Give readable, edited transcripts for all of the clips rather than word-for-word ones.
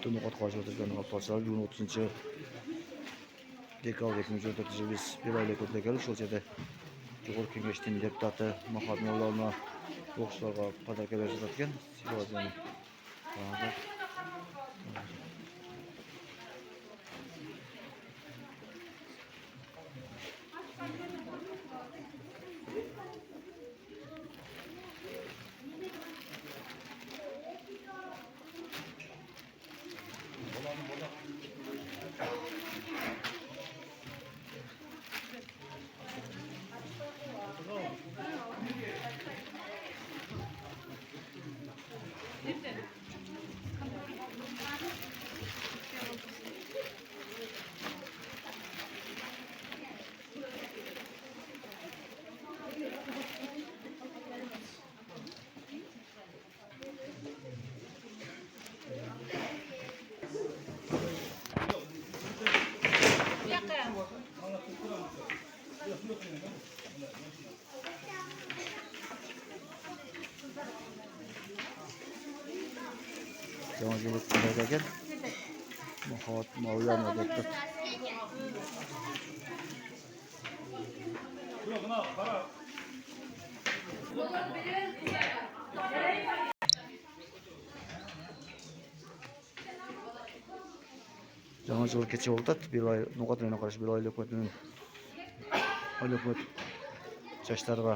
Алтын Оқат отырған қалыптасады. Бүгін 30 декабрь 2014 біз бір айлық өтіне келіп, сол жерде Жоғарғы Кеңештің депутаты Махат Молдауына оқушыларға подарка беріп жатады екен. Жаңа жыл өткендерге екен. Махат Молдауына депутат. Жаңа жыл кече болды. Bir ay Ноғатайына қарашы bir айлық өкмет жаштарға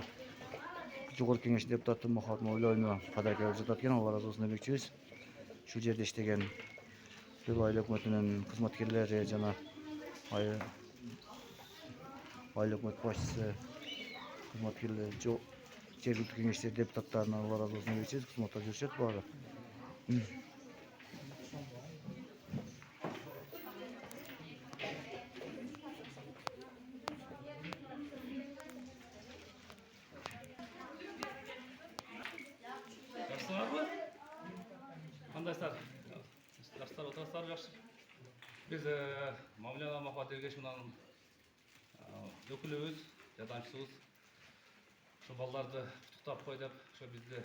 Жоғарғы Кеңештің депутаты Махат Молдауына подарка беріп жатады екен. Алла разы болсын демекчибиз. Şu жерде иштеген bir айлық өкмөтүнүн кызматкерлери жана айлық өкмөт башчысы кызматкерлери жергиликтүү кеңештер депутаттарына Алла разы болсын демекчибиз. Кызматта жүрүшөт баары. Жаштар отырастар жақсы. Біз Мавляна Махат Ергешевнаның өкіліміз, жардамшысыбыз. Şu балдарды құттықтап қойдық, şu бізді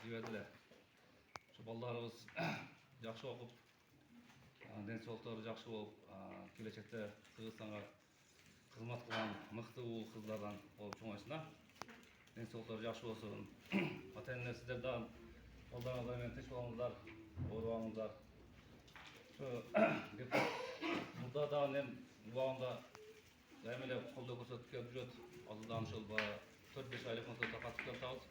жіберділер. Şu балдарыбыз жақсы оқып, денсаулықтары жақсы болып, келешекте Қырғызстанға қызмат қылған мықты ұл қыздардан болып жоңайсына. Денсаулықтары жақсы болсын. Ата-енелер сіздерден балдарыңыздармен тыныш болыңыздар, оруаңыздар. Burada da annem bu anda daimele kolda ko'rsatib kelib жүрөт. Azından şu 4-5 aylık muddatda qatып kelib turabыз.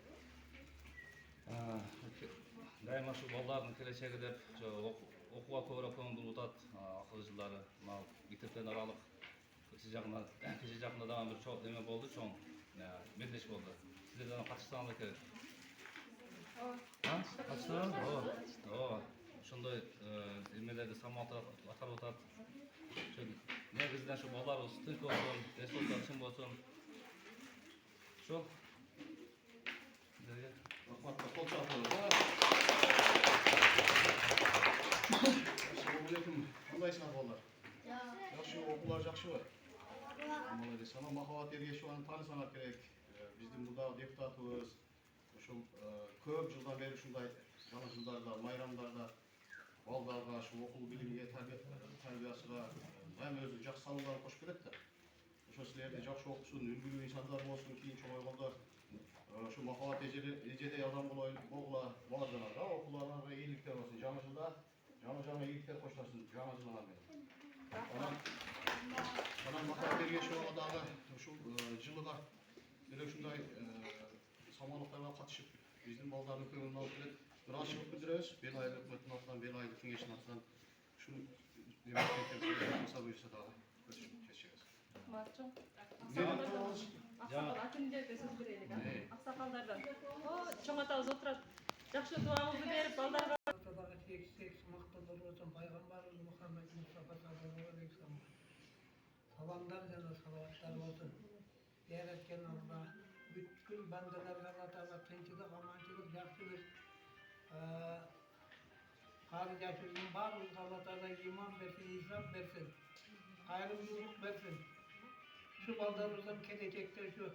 Daima şu балдардын келечеги деп окууга көбүрөөк көңүл буруп атат. Акыркы жылдары мына мектептен аралык кече жакында дагы бир чоң эме болду, чоң белдеш болду. Сиздерден катышсаңыздар керек. Катышсаңыз? Ошондой эмелерди аткарып атат. Негизинен şu балдарыбыз тынч болсун, денсаулыктары чың болсун. Ошо. Сиздерге рахмат, кол чапкылы. Assalomu alaykum. Qandaysыңар балдар? Жакшы, окуулар жакшыбы? Молодец. Ана Махат Ергешеваны таанысаңар керек. Биздин мурдагы депутатыбыз. Ошол көп жылдан бери ушундай жаңы жылдарда, майрамдарда балдарга, şu окуу билимге, тарбиясыга hem өзү жакшы салымдарын кошуп келет да. Ошо силерди жакшы окусун, үлгүлүү инсандар болсун, кийин чоңойгондо şu Махат эжедей адам болгула бар жанагы, окууларыңарга ийгиликтер болсун. Жаңы жылда жаңы ийгиликтер коштолсун жаңы жылыңар менен. Анан Махат Ергешевага дагы ушул жылыга деле ушундай самалыктарга катышып, биздин балдардын көңүлүн алып келет. Bir aşırı bildiririz, bir aylık hükümetin altından, bir aylık kengeşin altından şu yemekleri kısa buyursa daha geçeceğiz. Maçım. Aksakal akınca da söz verelim. Aksakallardan. O çoğun atağız oturat. Жақсы duamızı verip baldarga. Ortadaki tek maqtalar olsun, Peygamberimiz Muhammed Mustafa sallallahu aleyhi ve sellem. Salamlar jana salavatlar olsun. Yaratgan Allah бүткүл бандаlarga Allah Taala tinchlik, amanchilik, yaxshilik qari jashirning barlig'iga Allah Taala iymon bersin, izzat bersin, qayrımlılık bersin. Şu baldarımızdan gelecekte şu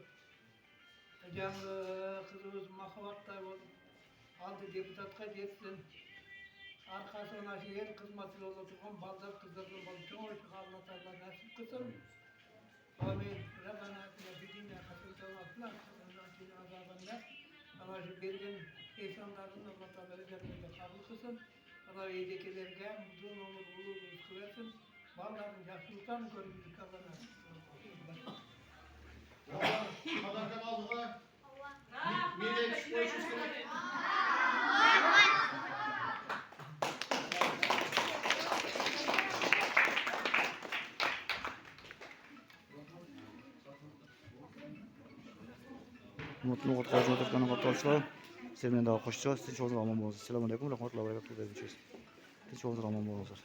жаңы kızımız Mahavat'ta aldı deputatga jetsin. arkasına el kızmatı yolu tutan balдар kızlarının balı çoğu çıkarmatarlar nasip kısım. Amin. Rabbana atina fid dunya haseneten ve fil ahireti azabında. Ama şu belgen insanların Allah Teala cennete kabul kılsın. Ana iyiliklerge mutlu olur, bulur, rızkı versin. Balların yaşlıktan görümlü kalana. Kadarken aldık ha. Mide çıkıyor şu sene. Mutlu Qutqaruv o'tgan qatnashchilar, sizlar bilan daha qo'shcha, tinch o'zingiz omon bo'linglar. Assalomu alaykum, rahmatullohi va barakatuh. Tinch o'zingiz omon bo'linglar.